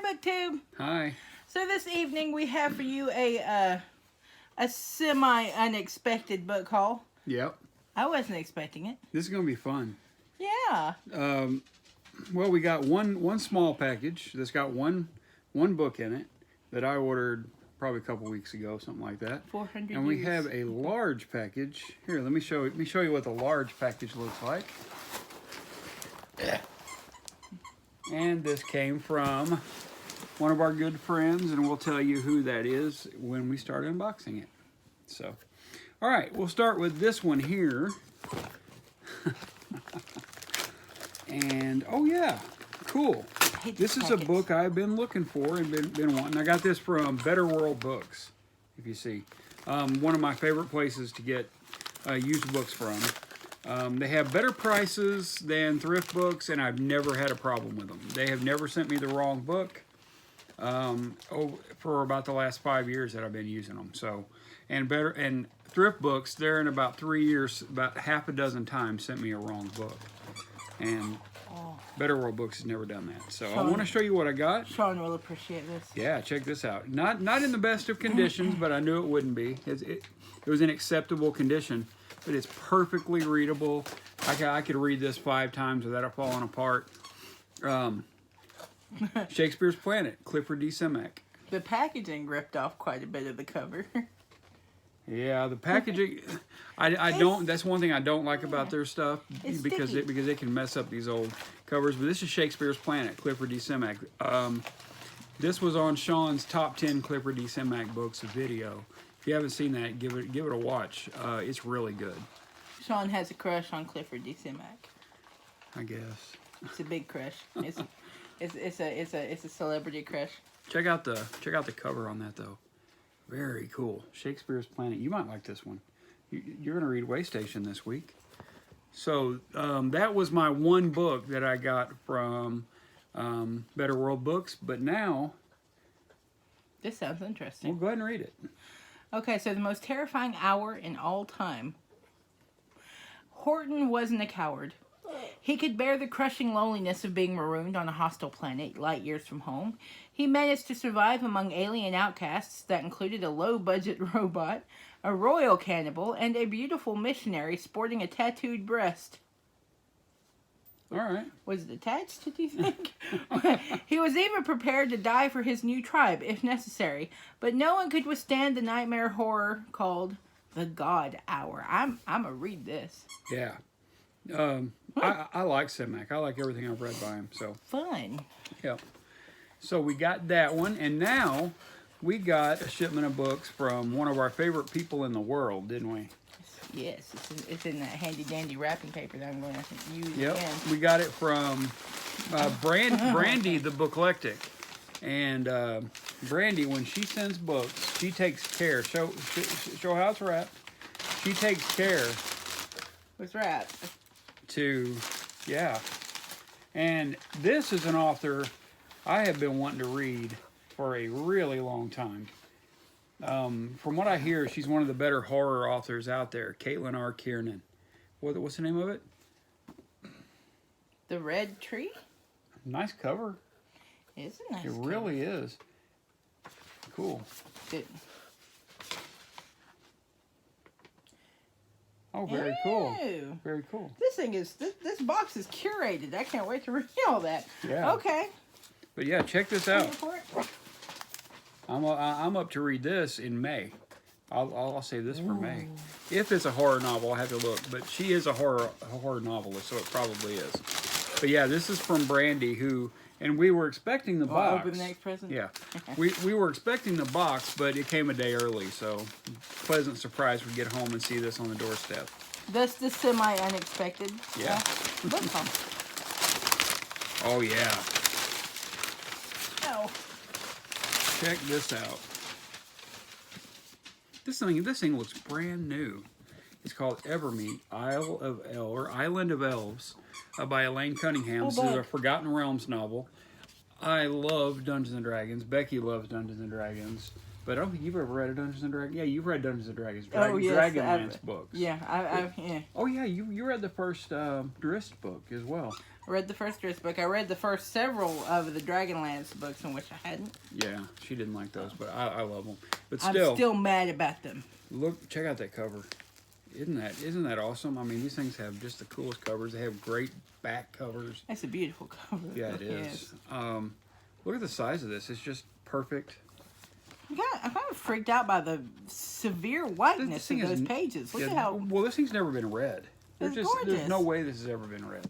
BookTube. Hi. So this evening we have for you a semi-unexpected book haul. Yep. I wasn't expecting it. This is going to be fun. Yeah. Well, we got one small package that's got one book in it that I ordered probably a couple weeks ago, something like that. 400 And we years. have a large package. Here, let me show you what the large package looks like. And this came from one of our good friends, and we'll tell you who that is when we start unboxing it. So, all right, we'll start with this one here. And, oh yeah, cool. This is a book I've been looking for and been wanting. I got this from Better World Books, if you see. One of my favorite places to get used books from. They have better prices than thrift books, and I've never had a problem with them. They have never sent me the wrong book for about the last 5 years that I've been using them. So, and thrift books, they're in about 3 years, about half a dozen times sent me a wrong book. And Better World Books has never done that. So I want to show you what I got. Sean will appreciate this. Yeah, check this out. Not in the best of conditions, but I knew it wouldn't be. It was in acceptable condition, but it's perfectly readable. I could read this 5 times without it falling apart. Shakespeare's Planet, Clifford D. Simak. The packaging ripped off quite a bit of the cover. Yeah, the packaging. I don't. That's one thing I don't like about their stuff because it can mess up these old covers. But this is Shakespeare's Planet, Clifford D. Simak. This was on Sean's top 10 Clifford D. Simak books video. If you haven't seen that, give it a watch. It's really good. Sean has a crush on Clifford D. Simak. I guess it's a big crush. It's a celebrity crush. Check out the cover on that though. Very cool. Shakespeare's Planet. You might like this one. You're going to read Waystation this week. So that was my one book that I got from Better World Books. But now... This sounds interesting. We'll go ahead and read it. Okay, so the most terrifying hour in all time. Horton wasn't a coward. He could bear the crushing loneliness of being marooned on a hostile planet light years from home. He managed to survive among alien outcasts that included a low-budget robot, a royal cannibal, and a beautiful missionary sporting a tattooed breast. All right. Was it attached, do you think? He was even prepared to die for his new tribe, if necessary, but no one could withstand the nightmare horror called the God Hour. I'm gonna read this. Yeah. I like Simak. I like everything I've read by him. So fun. Yeah. So we got that one, and now we got a shipment of books from one of our favorite people in the world, didn't we? Yes, it's in that handy dandy wrapping paper that I'm going to use again. We got it from Brandy the Booklectic, and Brandy, when she sends books, she takes care. Show how it's wrapped. She takes care. It's wrapped. And this is an author I have been wanting to read for a really long time. From what I hear, she's one of the better horror authors out there, Caitlin R. Kiernan. What's the name of it? The Red Tree? Nice cover. It's a nice cover. It really is. Cool. Oh, very cool. Very cool. This box is curated. I can't wait to read all that. Yeah. Okay. But yeah, check this out. I'm up to read this in May. I'll save this for May. If it's a horror novel, I'll have to look. But she is a horror novelist, so it probably is. But yeah, this is from Brandy, and we were expecting the box. Open the next present? Yeah. we were expecting the box, but it came a day early, so pleasant surprise we get home and see this on the doorstep. That's the semi-unexpected. Yeah. Book home. Oh yeah. Oh. Check this out. This thing looks brand new. It's called Evermeet, Island of Elves, by Elaine Cunningham. This is a Forgotten Realms novel. I love Dungeons & Dragons. Becky loves Dungeons & Dragons. But I don't think you've ever read a Dungeons & Dragons. Yeah, you've read Dungeons & Dragons. Dragonlance books. Yeah, I've yeah. Oh, yeah, you read the first Drizzt book as well. I read the first Driss book. I read the first several of the Dragonlance books, in which I hadn't. Yeah, she didn't like those, but I love them. But I'm still mad about them. Look, check out that cover. Isn't that awesome? I mean, these things have just the coolest covers. They have great back covers. That's a beautiful cover. Yeah, it is. Look at the size of this. It's just perfect. I'm kind of freaked out by the severe whiteness of those pages. Look at how... Well, this thing's never been read. It's gorgeous. There's no way this has ever been read.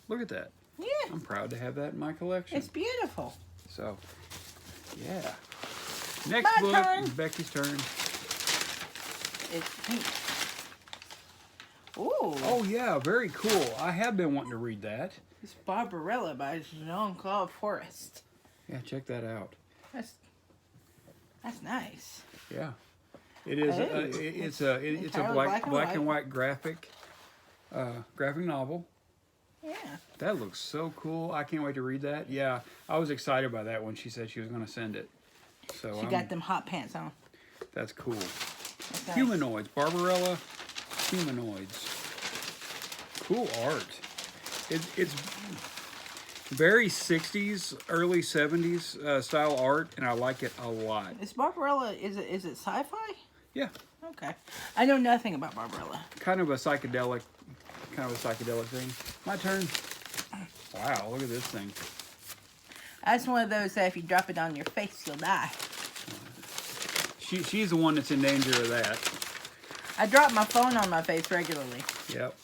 Look at that. Yeah. I'm proud to have that in my collection. It's beautiful. So, yeah. Next book is Becky's turn. It's pink. Ooh. Oh, yeah. Very cool. I have been wanting to read that. It's Barbarella by Jean-Claude Forest. Yeah, check that out. That's nice. Yeah. It is. It's a black and white graphic novel. Yeah. That looks so cool. I can't wait to read that. Yeah, I was excited by that when she said she was going to send it. So she got them hot pants on. That's cool. That's nice. Humanoids. Barbarella Humanoids. Cool art. It's very 60s, early 70s style art, and I like it a lot. Is Barbarella, is it sci-fi? Yeah. Okay. I know nothing about Barbarella. Kind of a psychedelic thing. My turn. Wow, look at this thing. That's one of those that if you drop it on your face, you'll die. She's the one that's in danger of that. I drop my phone on my face regularly. Yep.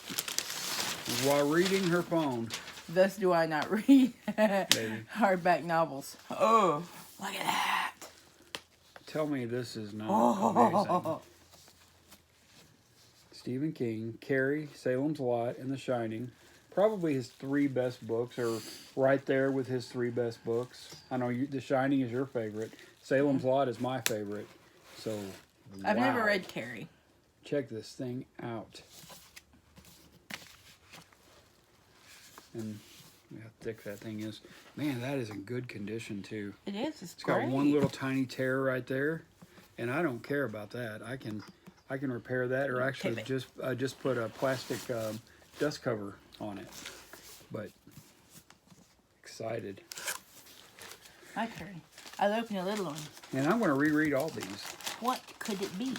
While reading her phone. Thus do I not read Baby. hardback novels. Oh, look at that. Tell me this is not amazing. Stephen King, Carrie, Salem's Lot, and The Shining. Probably his 3 best books, or right there with his 3 best books. I know The Shining is your favorite. Salem's Lot is my favorite. So, I've wow. never read Carrie. Check this thing out. And how thick that thing is. Man, that is in good condition, too. It is. It's got great. one little tiny tear right there. And I don't care about that. I can repair that, or actually just put a plastic dust cover on it. But excited. My turn. I'll open a little one. And I'm going to reread all these. What could it be?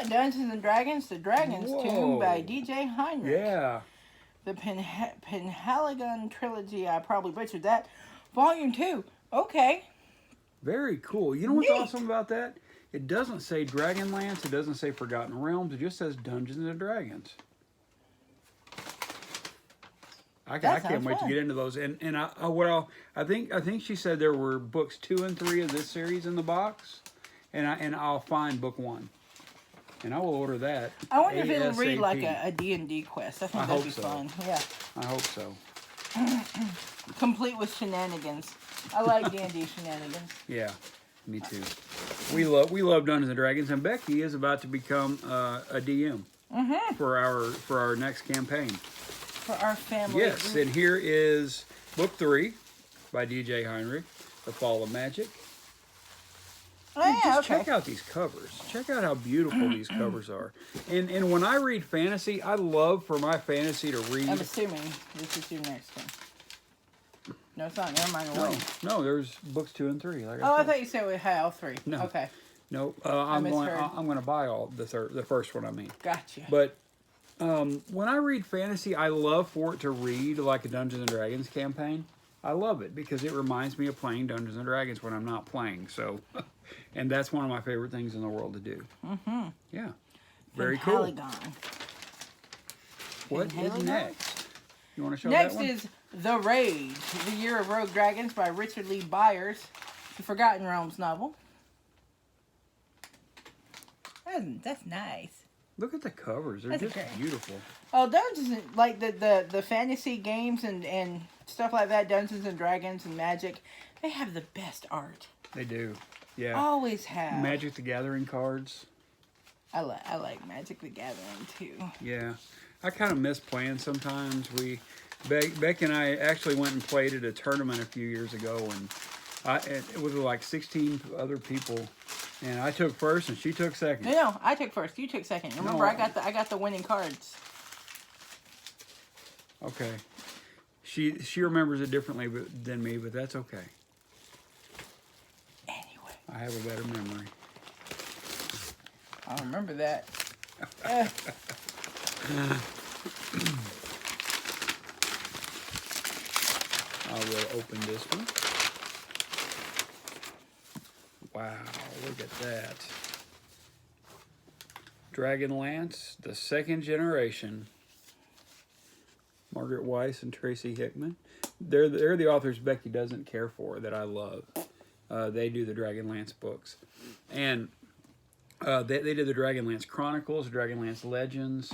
Dungeons and Dragons, The Dragon's Tomb by D.J. Heinrich. Yeah. The Penhaligon Trilogy, I probably butchered that. Volume 2. Okay. Very cool. You know what's awesome about that? It doesn't say Dragonlance. It doesn't say Forgotten Realms. It just says Dungeons and Dragons. I can't wait to get into those. And I think she said there were books 2 and 3 of this series in the box, and I'll find book 1, and I will order that. I wonder if it'll read like a D&D quest. I think that'd be fun. Yeah. I hope so. Complete with shenanigans. I like D&D shenanigans. Yeah, me too. We love Dungeons and Dragons, and Becky is about to become a DM for our next campaign. For our family. Yes, and here is book 3 by D.J. Heinrich, The Fall of Magic. Oh, yeah, Check out these covers. Check out how beautiful these covers are. And when I read fantasy, I love for my fantasy to read. I'm assuming this is your next one. No, it's not. Never mind. No, there's books 2 and 3. Like I thought you said we had all 3. No. Okay. No, I'm going to buy all the first one. I mean. Gotcha. But when I read fantasy, I love for it to read like a Dungeons and Dragons campaign. I love it because it reminds me of playing Dungeons and Dragons when I'm not playing. So, and that's one of my favorite things in the world to do. Mm-hmm. Yeah. Very cool. What is next? You want to show that one? Next is The Rage, The Year of Rogue Dragons by Richard Lee Byers, the Forgotten Realms novel. That's nice. Look at the covers. They're just beautiful. Oh, Dungeons, like the fantasy games and stuff like that, Dungeons and Dragons and Magic, they have the best art. They do. Yeah. Always have. Magic the Gathering cards. I like Magic the Gathering too. Yeah. I kind of miss playing sometimes. Beck and I actually went and played at a tournament a few years ago, and it was like 16 other people, And I took first, and she took second. No, I took first. You took second. Remember, No. I got the winning cards. Okay. She remembers it differently than me, but that's okay. Anyway, I have a better memory. I remember that. I will open this one. Wow, look at that. Dragonlance, the second generation. Margaret Weiss and Tracy Hickman. They're the authors Becky doesn't care for that I love. They do the Dragonlance books. And they did the Dragonlance Chronicles, Dragonlance Legends.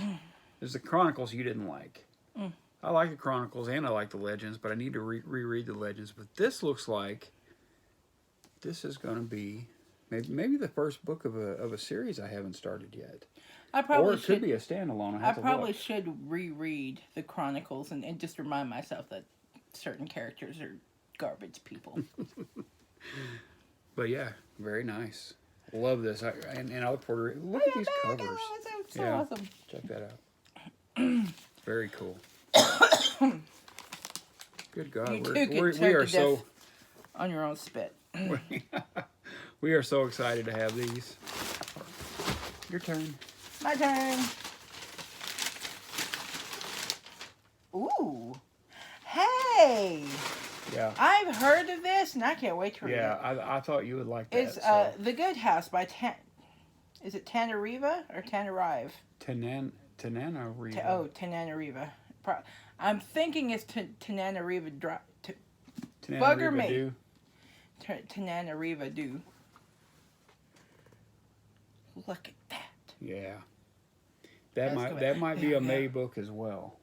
There's the Chronicles you didn't like. I like the Chronicles and I like the Legends, but I need to reread the Legends. But this looks like this is going to be maybe the first book of a series I haven't started yet. Or it could be a standalone. I probably should reread the Chronicles and just remind myself that certain characters are garbage people. But yeah, very nice. Love this. And I look forward to it. Look at these covers. That's so awesome. Check that out. Very cool. Good God. We are so on your own spit. We are so excited to have these. Your turn. My turn. Ooh. Hey. Yeah. I've heard of this, and I can't wait to read it. Yeah, I thought you would like that. It's The Good House by Is it Tanariva or Tanarive? Tananariva. Tananariva. I'm thinking it's Tananariva. Tananariva Bugger me. do. Tananariva do. Look at that. Yeah. That might be a May book as well.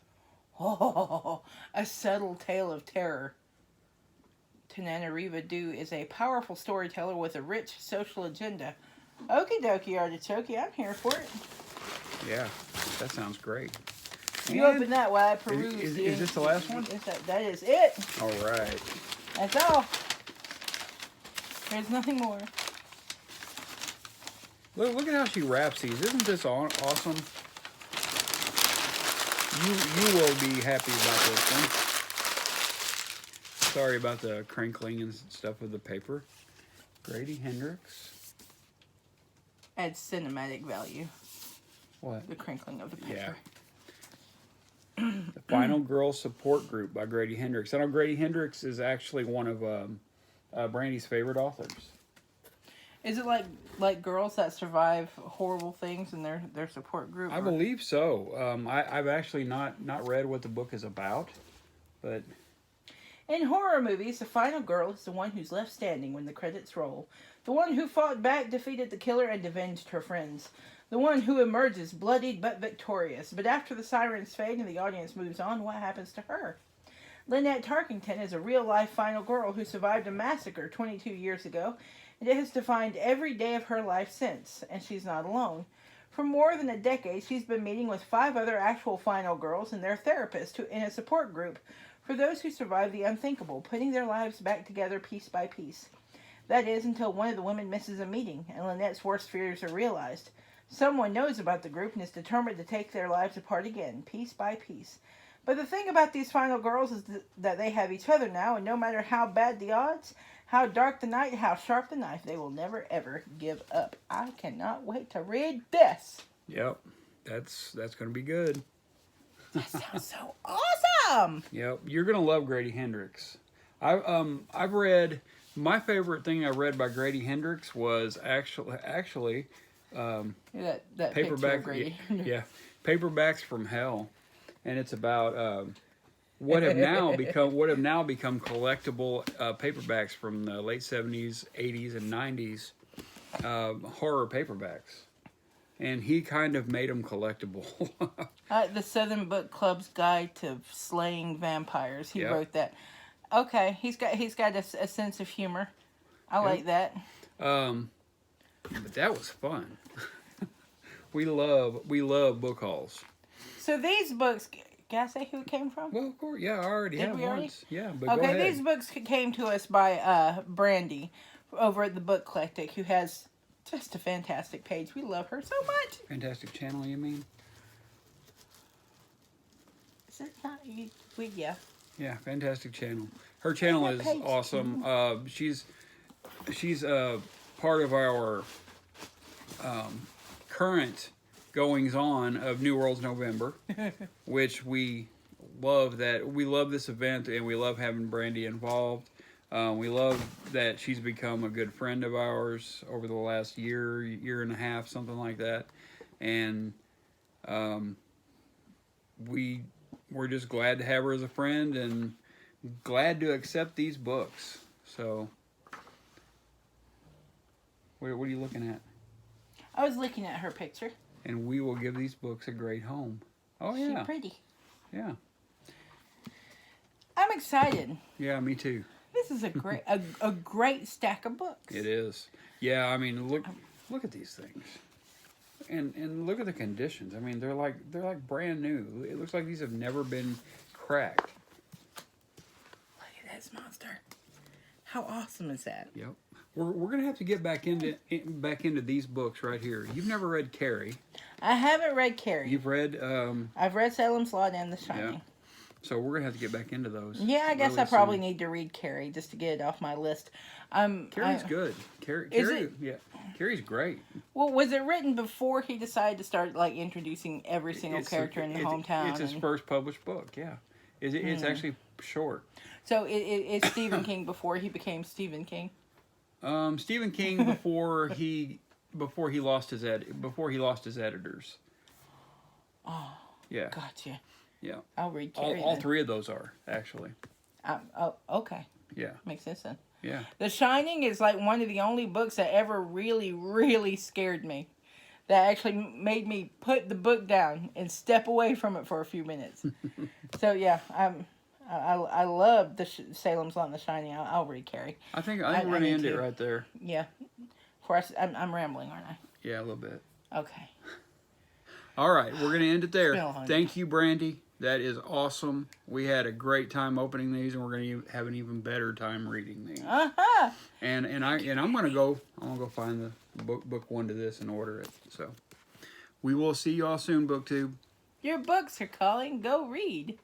Oh, a subtle tale of terror. Tananariva do is a powerful storyteller with a rich social agenda. Okie dokie, artichoke, I'm here for it. Yeah, that sounds great. You open that while I peruse. Is this the last one? That is it. All right. That's all. There's nothing more. Look at how she wraps these. Isn't this awesome? You will be happy about this one. Sorry about the crinkling and stuff of the paper. Grady Hendrix. Adds cinematic value. What? The crinkling of the paper. Yeah. The Final Girl Support Group by Grady Hendrix. I know Grady Hendrix is actually one of Brandy's favorite authors. Is it like girls that survive horrible things in their support group? I believe so. I've actually not read what the book is about, but... In horror movies, the final girl is the one who's left standing when the credits roll. The one who fought back, defeated the killer, and avenged her friends. The one who emerges bloodied but victorious. But after the sirens fade and the audience moves on, what happens to her? Lynette Tarkington is a real-life final girl who survived a massacre 22 years ago, and it has defined every day of her life since, and she's not alone. For more than a decade, she's been meeting with 5 other actual final girls and their therapist in a support group for those who survived the unthinkable, putting their lives back together piece by piece. That is, until one of the women misses a meeting, and Lynette's worst fears are realized. Someone knows about the group and is determined to take their lives apart again, piece by piece. But the thing about these final girls is that they have each other now, and no matter how bad the odds, how dark the night, how sharp the knife, they will never, ever give up. I cannot wait to read this. Yep, that's going to be good. That sounds so awesome. Yep, you're going to love Grady Hendrix. I've read, my favorite thing I read by Grady Hendrix was actually that paperback. Grady. Yeah, Paperbacks from Hell, and it's about what have now become collectible paperbacks from the late 70s, 80s, and 90s horror paperbacks. And he kind of made them collectible. The Southern Book Club's Guide to Slaying Vampires. He Yep. wrote that. Okay, he's got a sense of humor. I like that. But that was fun. we love book hauls. So these books, can I say who it came from? Well, of course, yeah, I already Did have we already? once. Yeah, but go Okay, ahead. these books came to us by Brandy over at the Book Eclectic, who has Just a fantastic page. We love her so much. Fantastic channel, you mean? Is it not? Yeah. Yeah, fantastic channel. Her channel is awesome. She's part of our current goings on of New Worlds November, which we love. We love this event, and we love having Brandy involved. We love that she's become a good friend of ours over the last year and a half, something like that, and we're just glad to have her as a friend and glad to accept these books. So, what are you looking at? I was looking at her picture. And we will give these books a great home. Oh, yeah. She's pretty. Yeah. I'm excited. Yeah, me too. This is a great a great stack of books. It is. Yeah, I mean, look at these things. And look at the conditions. I mean, they're like brand new. It looks like these have never been cracked. Look at this monster. How awesome is that? Yep. We're gonna have to get back into these books right here. You've never read Carrie. I haven't read Carrie. You've read. I've read Salem's Lot and The Shining. Yeah. So we're gonna have to get back into those. Yeah, I guess really I probably soon. need to read Carrie just to get it off my list. Carrie's good. Carrie, yeah, Carrie's great. Well, was it written before he decided to start like introducing every single character in the hometown? It's his first published book. Yeah, it's actually short. So it's Stephen King before he became Stephen King. Stephen King before he lost his editors. Oh, yeah, gotcha. Yeah, I'll read Carrie. All three of those are actually. Oh, okay. Yeah, makes sense then. Yeah, The Shining is like one of the only books that ever really, really scared me. That actually made me put the book down and step away from it for a few minutes. So yeah, I love Salem's Lot and The Shining. I'll read Carrie. I think we're going to end it right there. Yeah. I'm rambling, aren't I? Yeah, a little bit. Okay. All right, we're going to end it there. Hungry. Thank you, Brandy. That is awesome. We had a great time opening these, and we're going to have an even better time reading these. Uh-huh. And I'm going to go find the book one to this and order it. So we will see you all soon, BookTube. Your books are calling. Go read.